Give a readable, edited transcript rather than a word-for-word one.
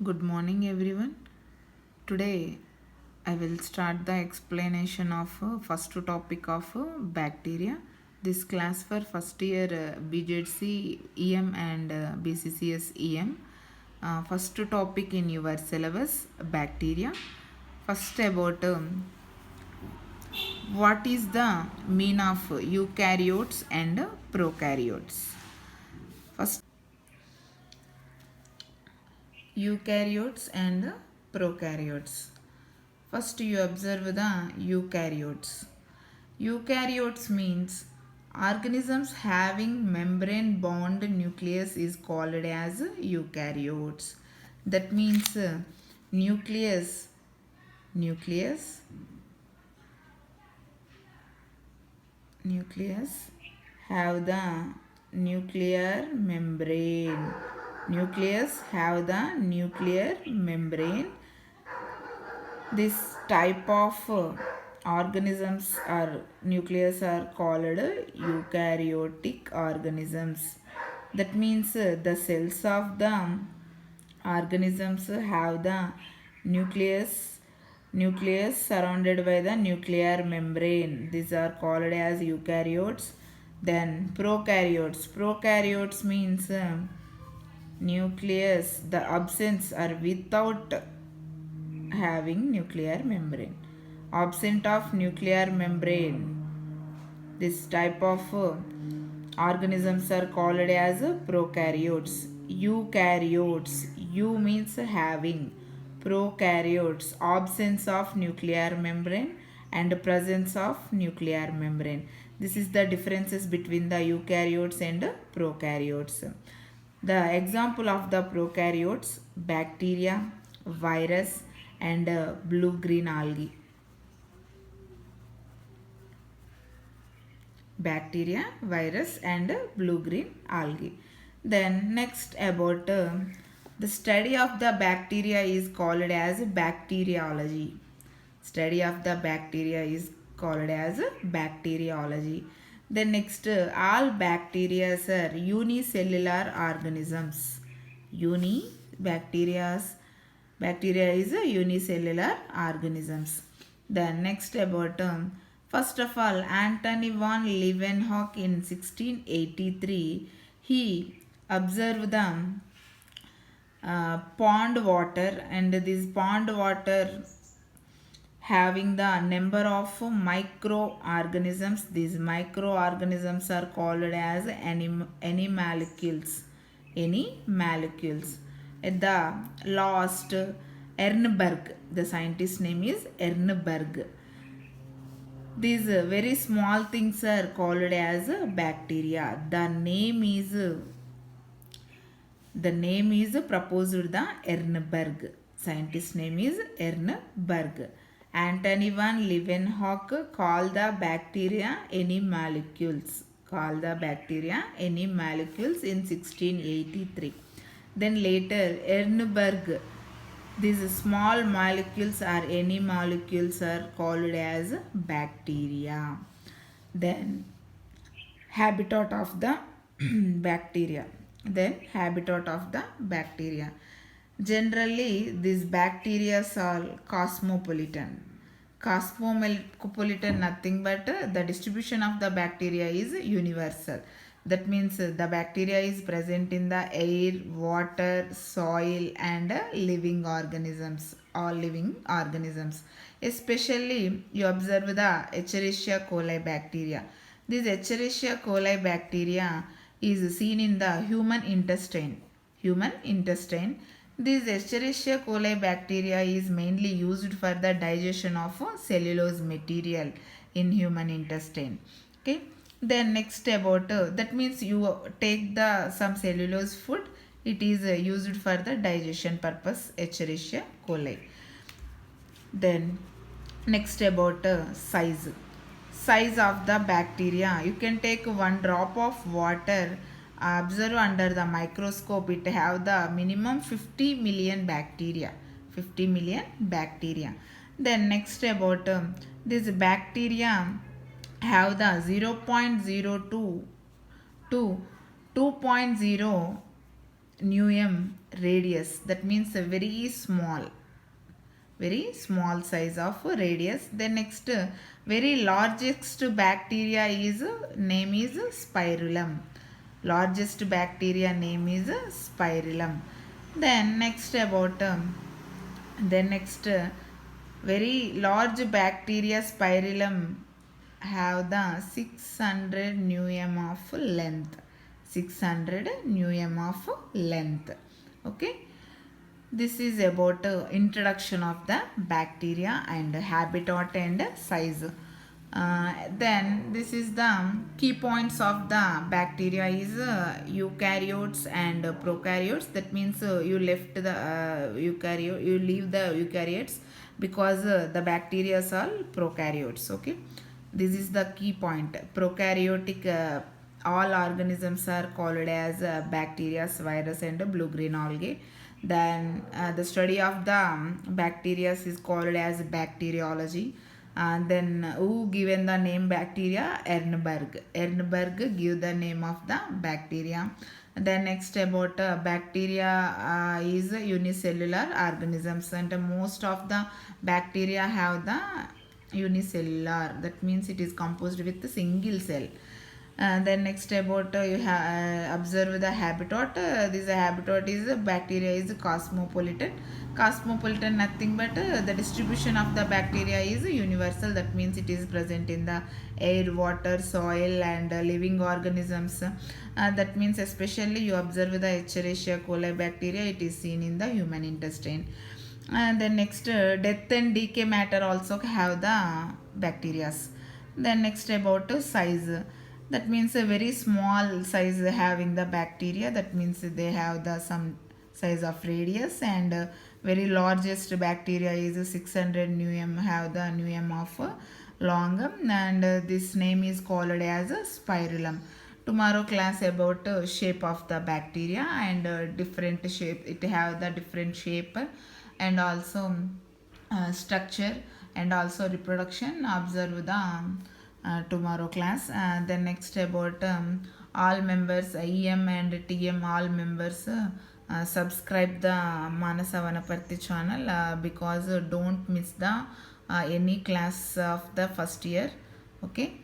Good morning, everyone. Today, I will start the explanation of first topic of bacteria. This class for first year BJC EM and BCCS EM. First topic in your syllabus bacteria. First about what is the mean of eukaryotes and prokaryotes. First, eukaryotes and prokaryotes. First, you observe the eukaryotes. Eukaryotes means organisms having membrane bound nucleus is called as eukaryotes. That means nucleus, nucleus, nucleus have the nuclear membrane. Nucleus have the nuclear membrane. This type of organisms or nucleus are called eukaryotic organisms. That means the cells of the organisms have the nucleus surrounded by the nuclear membrane. These are called as eukaryotes. Then prokaryotes means nucleus, the absence or without having nuclear membrane. Absent of nuclear membrane, this type of organisms are called as prokaryotes. Eukaryotes, eu means having, prokaryotes absence of nuclear membrane and presence of nuclear membrane. This is the differences between the eukaryotes and prokaryotes. The example of the prokaryotes: bacteria, virus, and blue-green algae. Bacteria, virus, and blue-green algae. Then next about the study of the bacteria is called as bacteriology. Study of the bacteria is called as bacteriology. Then next, all bacteria are unicellular organisms. Bacteria is a unicellular organisms. Then next about first of all, Antony von Leeuwenhoek in 1683 he observed the pond water, and this pond water having the number of microorganisms. These microorganisms are called as animalcules. Animalcules. At the last, Ehrenberg, the scientist name is Ehrenberg. These very small things are called as bacteria. The name is proposed the Ehrenberg. Scientist name is Ehrenberg. Antony van Leeuwenhoek called the bacteria animalcules. In 1683. Then later, Ehrenberg, these small molecules or animalcules are called as bacteria. Then habitat of the bacteria. Generally, these bacteria are cosmopolitan. Nothing but the distribution of the bacteria is universal. That means the bacteria is present in the air, water, soil, and living organisms. All living organisms. Especially, you observe the Escherichia coli bacteria. This Escherichia coli bacteria is seen in the human intestine. This Escherichia coli bacteria is mainly used for the digestion of cellulose material in human intestine. Okay. Then next about that means you take the some cellulose food. It is used for the digestion purpose. Escherichia coli. Then next about size of the bacteria. You can take one drop of water, observe under the microscope. It have the minimum 50 million bacteria. Then next about this bacteria have the 0.02 to 2.0 radius, that means a very small size of radius. Then next, very largest bacteria is name is spirillum. Largest bacteria name is spirillum. Then next about very large bacteria spirillum have the 600 nm of length. 600 nm of length. Okay, this is about introduction of the bacteria and habitat and size. Then this is the key points of the bacteria is eukaryotes and prokaryotes. That means you left the eukaryote, you leave the eukaryotes because the bacteria are prokaryotes. Okay, this is the key point. Prokaryotic, all organisms are called as bacteria, virus and blue-green algae. Then the study of the bacteria is called as bacteriology. And then who given the name bacteria? Ehrenberg. Ehrenberg give the name of the bacteria. Then next about bacteria is unicellular organisms, and most of the bacteria have the unicellular. That means it is composed with a single cell. Then next about you observe the habitat. This habitat is bacteria is cosmopolitan. Cosmopolitan nothing but the distribution of the bacteria is universal. That means it is present in the air, water, soil and living organisms. That means especially you observe the Escherichia coli bacteria. It is seen in the human intestine. And then next, death and decay matter also have the bacteria. Then next about size. That means a very small size having the bacteria. That means they have the some size of radius, and very largest bacteria is 600 nm, have the nm of long, and this name is called as spirillum. Tomorrow class about shape of the bacteria and different shape. It have the different shape and also structure and also reproduction. Observe the tomorrow class. Then next about all members, EM and TM, all members subscribe the Manasa Vanaparthi channel because don't miss the any class of the first year. Okay.